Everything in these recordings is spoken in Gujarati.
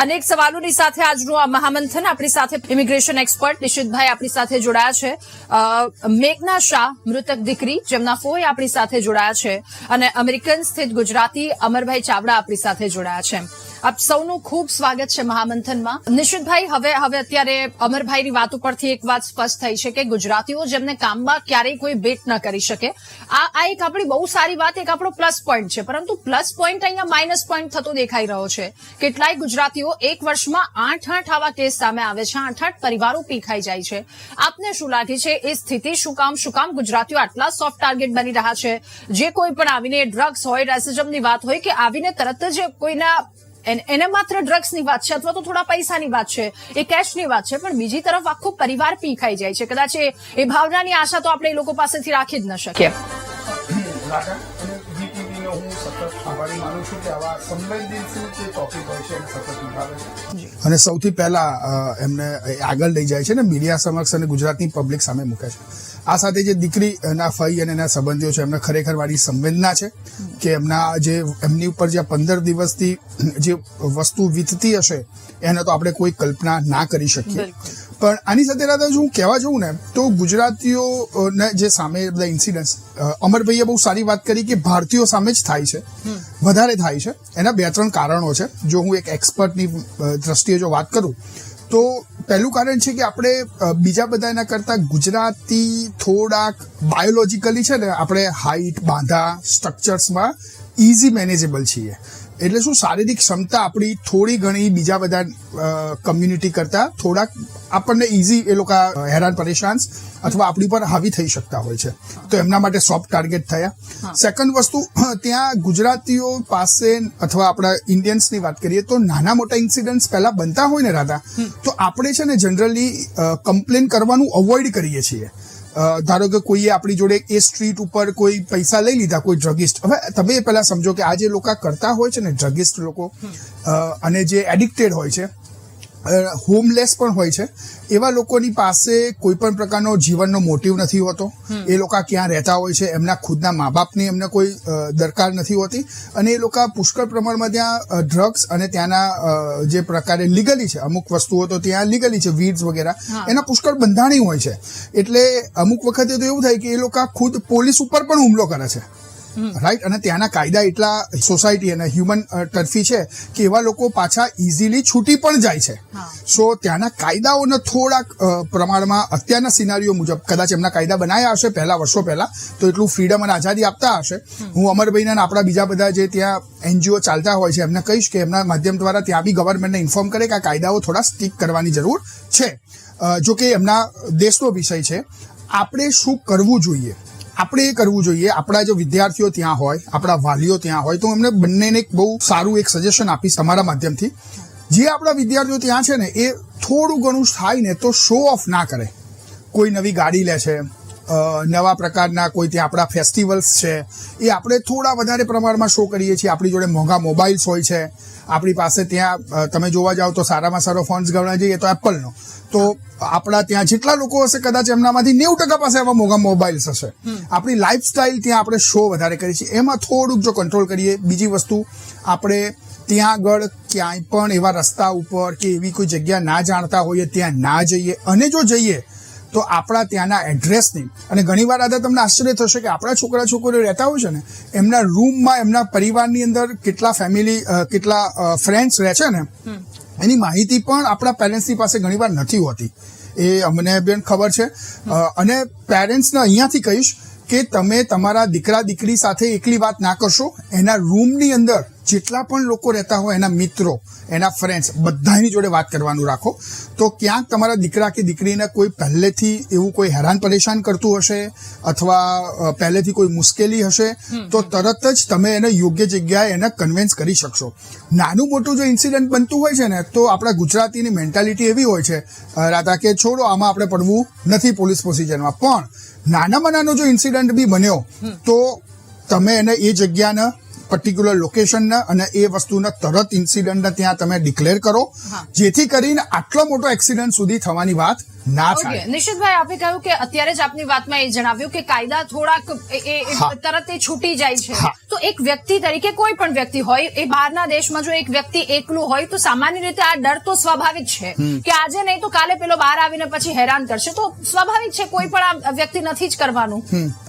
અનેક સવાલોની સાથે આજનું આ મહામંથન આપણી સાથે ઇમિગ્રેશન એક્સપર્ટ નિશિતભાઈ આપણી સાથે જોડાયા છે. મેઘના શાહ મૃતક દીકરી જેમના ફોઈ આપણી સાથે જોડાયા છે અને અમેરિકન સ્થિત ગુજરાતી અમરભાઈ ચાવડા આપણી સાથે જોડાયા છે. આપ સૌનું ખૂબ સ્વાગત છે મહામંથનમાં. નિશિતભાઈ, હવે અત્યારે અમરભાઈની વાત ઉપરથી એક વાત સ્પષ્ટ થઈ છે કે ગુજરાતીઓ જેમને કામમાં ક્યારેય કોઈ બેટ ન કરી શકે, આ એક આપણી બહુ સારી વાત, એક આપણો પ્લસ પોઈન્ટ છે. પરંતુ પ્લસ પોઈન્ટ અહીંયા માઇનસ પોઈન્ટ થતો દેખાઈ રહ્યો છે. કેટલાય ગુજરાતીઓ એક વર્ષમાં 8 આવા કેસ સામે આવે છે, 8 પરિવારો પીખાઈ જાય છે. આપને શું લાગે છે એ સ્થિતિ શું કામ ગુજરાતીઓ આટલા સોફ્ટ ટાર્ગેટ બની રહ્યા છે? જે કોઈ પણ આવીને ડ્રગ્સ હોય, રેસિઝમની વાત હોય કે આવીને તરત જ કોઈના એને માત્ર ડ્રગ્સની વાત છે અથવા તો થોડા પૈસાની વાત છે, એ કેશની વાત છે, પણ બીજી તરફ આખો પરિવાર પીખાઈ જાય છે. કદાચ એ ભાવનાની આશા તો આપણે એ લોકો પાસેથી રાખી જ ન શકીએ. હું સતત આભારી માનું છું કે આવા સંવેદનશીલ જે ટોપિક હોય છે એને સતત નિભાવે છે અને સૌથી પહેલા એમને આગળ લઈ જાય છે ને મીડિયા સમક્ષ અને ગુજરાતની પબ્લિક સામે મૂકે છે. આ સાથે જે દીકરી એના ફઈ અને એના સંબંધીઓ છે એમને ખરેખર મારી સંવેદના છે કે એમની ઉપર જે 15 દિવસથી જે વસ્તુ વીતતી હશે એને તો આપણે કોઈ કલ્પના ના કરી શકીએ. પણ આની સાથે હું કહેવા જઉં ને તો ગુજરાતીઓને જે સામે બધા ઇન્સિડન્ટ્સ અમરભાઈએ બહુ સારી વાત કરી કે ભારતીયો સામે જ થાય છે, વધારે થાય છે. એના 2-3 કારણો છે. જો હું એક એક્સપર્ટની દ્રષ્ટિએ જો વાત કરું તો પહેલું કારણ છે કે આપણે બીજા બધા એના કરતા ગુજરાતી થોડાક બાયોલોજીકલી છે ને આપણે હાઇટ, બાંધા, સ્ટ્રક્ચર્સમાં ઇઝી મેનેજેબલ છીએ. એટલે શું શારીરિક ક્ષમતા આપણી થોડી ઘણી બીજા બધા કમ્યુનિટી કરતા થોડાક આપણને ઇઝી એ લોકો હેરાન પરેશાન અથવા આપણી પર હાવી થઈ શકતા હોય છે, તો એમના માટે સોફ્ટ ટાર્ગેટ થયા. સેકન્ડ વસ્તુ, ત્યાં ગુજરાતીઓ પાસે અથવા આપણા ઇન્ડિયન્સની વાત કરીએ તો નાના મોટા ઇન્સિડન્ટ્સ પહેલા બનતા હોય ને રાધા, તો આપણે છે ને જનરલી કમ્પ્લેન કરવાનું અવોઇડ કરીએ છીએ. ધારો કે કોઈએ આપણી જોડે એ સ્ટ્રીટ ઉપર કોઈ પૈસા લઈ લીધા, કોઈ ડ્રગિસ્ટ. હવે તમે પહેલા સમજો કે આ જે લોકો કરતા હોય છે ને ડ્રગિસ્ટ લોકો અને જે એડિક્ટેડ હોય છે, હોમલેસ પણ હોય છે, એવા લોકોની પાસે કોઈ પણ પ્રકારનો જીવનનો મોટિવ નથી હોતો. એ લોકો ક્યાં રહેતા હોય છે, એમના ખુદના મા બાપની એમને કોઈ દરકાર નથી હોતી અને એ લોકો પુષ્કળ પ્રમાણમાં ત્યાં ડ્રગ્સ અને ત્યાંના જે પ્રકારે લીગલી છે, અમુક વસ્તુઓ તો ત્યાં લીગલી છે, વીડ્સ વગેરે, એના પુષ્કળ બંધાણી હોય છે. એટલે અમુક વખતે તો એવું થાય કે એ લોકો ખુદ પોલીસ ઉપર પણ હુમલો કરે છે, રાઈટ. અને ત્યાંના કાયદા એટલા સોસાયટી અને હ્યુમન ટર્ફી છે કે એવા લોકો પાછા ઇઝીલી છૂટી પણ જાય છે. સો ત્યાંના કાયદાઓને થોડાક પ્રમાણમાં અત્યારના સિનારીઓ મુજબ કદાચ એમના કાયદા બનાવ્યા હશે વર્ષો પહેલા, તો એટલું ફ્રીડમ અને આઝાદી આપતા હશે. હું અમરભાઈના અને આપણા બીજા બધા જે ત્યાં NGO ચાલતા હોય છે એમને કહીશ કે એમના માધ્યમ દ્વારા ત્યાં બી ગવર્મેન્ટને ઇન્ફોર્મ કરે કે આ કાયદાઓ થોડા સ્ટીક કરવાની જરૂર છે. જો કે એમના દેશનો વિષય છે. આપણે શું કરવું જોઈએ, આપણે એ કરવું જોઈએ. આપણા જો વિદ્યાર્થીઓ ત્યાં હોય, આપણા વાલીઓ ત્યાં હોય, તો એમને બંનેને એક બહુ સારું એક સજેશન આપીશ તમારા માધ્યમથી. જે આપણા વિદ્યાર્થીઓ ત્યાં છે ને એ થોડું ઘણું થાય ને તો શો ઓફ ના કરે. કોઈ નવી ગાડી લે છે, નવા પ્રકારના કોઈ ત્યાં આપણા ફેસ્ટિવલ્સ છે, એ આપણે થોડા વધારે પ્રમાણમાં શો કરીએ છીએ. આપણી જોડે મોંઘા મોબાઈલ્સ હોય છે, આપણી પાસે ત્યાં તમે જોવા જાઓ તો સારામાં સારો ફોન્સ ગણવા જઈએ તો એપલનો, તો આપણા ત્યાં જેટલા લોકો હશે કદાચ એમનામાંથી 90% પાસે એવા મોંઘા મોબાઈલ્સ હશે. આપણી લાઈફસ્ટાઈલ ત્યાં આપણે શો વધારે કરીએ છીએ, એમાં થોડુંક જો કંટ્રોલ કરીએ. બીજી વસ્તુ, આપણે ત્યાં આગળ ક્યાંય પણ એવા રસ્તા ઉપર કે એવી કોઈ જગ્યા ના જાણતા હોઈએ ત્યાં ના જઈએ. અને જો જઈએ તો આપણા ત્યાંના એડ્રેસની, અને ઘણી વાર આદા તમને આશ્ચર્ય થશે કે આપણા છોકરીઓ રહેતા હોય છે ને એમના રૂમમાં એમના પરિવારની અંદર કેટલા ફ્રેન્ડ્સ રહે છે ને એની માહિતી પણ આપણા પેરેન્ટ્સની પાસે ઘણીવાર નથી હોતી. એ અમને બેન ખબર છે. અને પેરેન્ટ્સને અહીંયાથી કહીશ કે તમે તમારા દીકરા દીકરી સાથે એકલી વાત ના કરશો. એના રૂમની અંદર જેટલા પણ લોકો રહેતા હોય, એના મિત્રો, એના ફ્રેન્ડ્સ, બધાની જોડે વાત કરવાનું રાખો. તો ક્યાંક તમારા દીકરા કે દીકરીને કોઈ પહેલેથી એવું કોઈ હેરાન પરેશાન કરતું હશે અથવા પહેલેથી કોઈ મુશ્કેલી હશે તો તરત જ તમે એને યોગ્ય જગ્યાએ એને કન્વિન્સ કરી શકશો. નાનું મોટું જો ઇન્સિડન્ટ બનતું હોય છે ને તો આપણા ગુજરાતીની મેન્ટાલિટી એવી હોય છે રાધા કે છોડો, આમાં આપણે પડવું નથી પોલીસ પ્રોસિજરમાં. પણ નાનામાં નાનો જો ઇન્સિડન્ટ બી બન્યો તો તમે એને એ જગ્યાને પર્ટિક્યુલર લોકેશનને અને એ વસ્તુના તરત ઇન્સિડન્ટને ત્યાં તમે ડિક્લેર કરો, જેથી કરીને આટલો મોટો એક્સિડન્ટ સુધી થવાની વાત ના ઓકે, થાય. નિશિતભાઈ આપે કહ્યું કે અત્યારે જ આપની વાતમાં એ જણાવ્યું કે કાયદા થોડાક હા. તરત એ છૂટી જાય છે. હા. તો એક વ્યક્તિ તરીકે કોઈ પણ વ્યક્તિ હોય એ બહારના દેશમાં જો એક વ્યક્તિ એકલું હોય તો સામાન્ય રીતે આ ડર તો સ્વાભાવિક છે કે આજે નહીં તો કાલે પેલો બહાર આવીને પછી હેરાન કરશે, તો સ્વાભાવિક છે કોઈ પણ આ વ્યક્તિ નથી જ કરવાનું.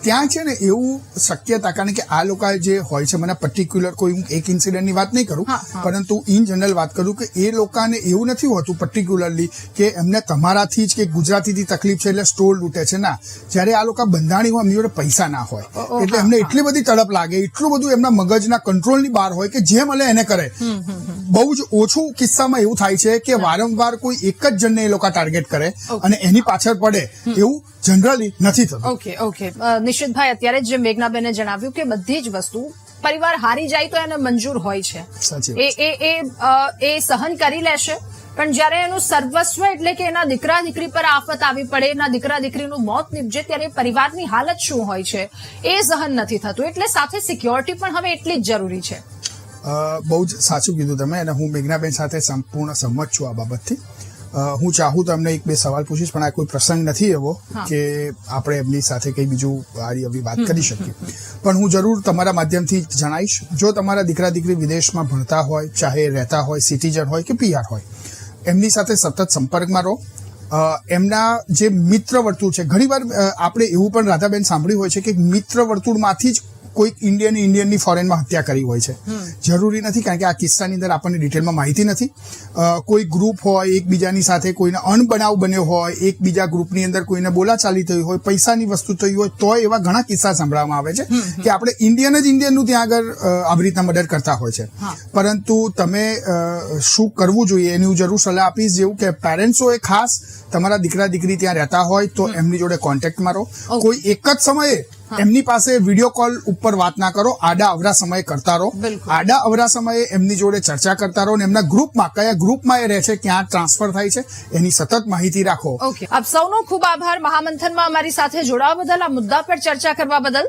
ત્યાં છે ને એવું શક્યતા, કારણ કે આ લોકો જે હોય છે, મને પર્ટિક્યુલર કોઈ હું એક ઇન્સિડન્ટની વાત નહીં કરું, હા, હા. પરંતુ ઇન જનરલ વાત કરું કે એ લોકોને એવું નથી હોતું પર્ટિક્યુલરલી કે એમને તમારાથી જ કે ગુજરાતીથી તકલીફ છે એટલે સ્ટોર લૂંટે છે. ના, જ્યારે આ લોકો બંધાણી હોય એમની જોડે પૈસા ના હોય એટલે એમને એટલી બધી તડપ લાગે, એટલું બધું એમના મગજના કંટ્રોલની બહાર હોય કે જે મળે એને કરે. બહુ જ ઓછું કિસ્સામાં એવું થાય છે કે વારંવાર કોઈ એક જ જણને એ લોકો ટાર્ગેટ કરે અને એની પાછળ પડે, એવું જનરલી નથી થતું. ઓકે, નિશિતભાઈ અત્યારે જ જે મેઘનાબેને જણાવ્યું કે બધી જ વસ્તુ પરિવાર હારી જાય તો એને મંજૂર હોય છે, સાચી વાત. એ સહન કરી લેશે, પણ જયારે એનું સર્વસ્વ એટલે કે એના દીકરા દીકરી પર આફત આવી પડે, એના દીકરા દીકરીનું મોત નીપજે, ત્યારે પરિવારની હાલત શું હોય છે એ સહન નથી થતું. એટલે સાથે સિક્યોરિટી પણ હવે એટલી જ જરૂરી છે. બહુ જ સાચું કીધું તમે, અને હું મેઘનાબેન સાથે સંપૂર્ણ સંમત છું આ બાબતથી. હું ચાહું તો એમને એક બે સવાલ પૂછીશ, પણ આ કોઈ પ્રસંગ નથી એવો કે આપણે એમની સાથે કઈ બીજું આરી આવી વાત કરી શકીએ. પણ હું જરૂર તમારા માધ્યમથી જણાવીશ, જો તમારા દીકરા દીકરી વિદેશમાં ભણતા હોય, ચાહે રહેતા હોય, સિટીઝન હોય કે PR હોય, એમની સાથે સતત સંપર્કમાં રહો. એમના જે મિત્ર વર્તુળ છે, ઘણીવાર આપણે એવું પણ રાધાબેન સાંભળ્યું હોય છે કે મિત્ર વર્તુળમાંથી જ કોઈક ઇન્ડિયનની ફોરેનમાં હત્યા કરી હોય છે. જરૂરી નથી, કારણ કે આ કિસ્સાની અંદર આપણને ડિટેલમાં માહિતી નથી. કોઈ ગ્રુપ હોય, એકબીજાની સાથે કોઈને અણબનાવ બન્યો હોય, એકબીજા ગ્રુપની અંદર કોઈને બોલાચાલી થઈ હોય, પૈસાની વસ્તુ થઈ હોય, તો એવા ઘણા કિસ્સા સાંભળવામાં આવે છે કે આપણે ઇન્ડિયનનું ત્યાં આગળ આવી રીતના મર્ડર કરતા હોય છે. પરંતુ તમે શું કરવું જોઈએ એની હું જરૂર સલાહ આપીશ, જેવું કે પેરેન્ટ્સોએ ખાસ તમારા દીકરા દીકરી ત્યાં રહેતા હોય તો એમની જોડે કોન્ટેક્ટમાં રહો. કોઈ એક જ સમયે એમની પાસે વિડીયો કોલ ઉપર વાત ના કરો, આડા અવરા સમયે કરતા રહો. આડા અવરા સમયે એમની જોડે ચર્ચા કરતા રહો, અને એમના ગ્રુપમાં કયા ગ્રુપમાં એ રહે છે, ક્યાં ટ્રાન્સફર થાય છે, એની સતત માહિતી રાખો. ઓકે, આપ સૌનો ખૂબ આભાર મહામંથનમાં અમારી સાથે જોડાવા બદલ, આ મુદ્દા પર ચર્ચા કરવા બદલ.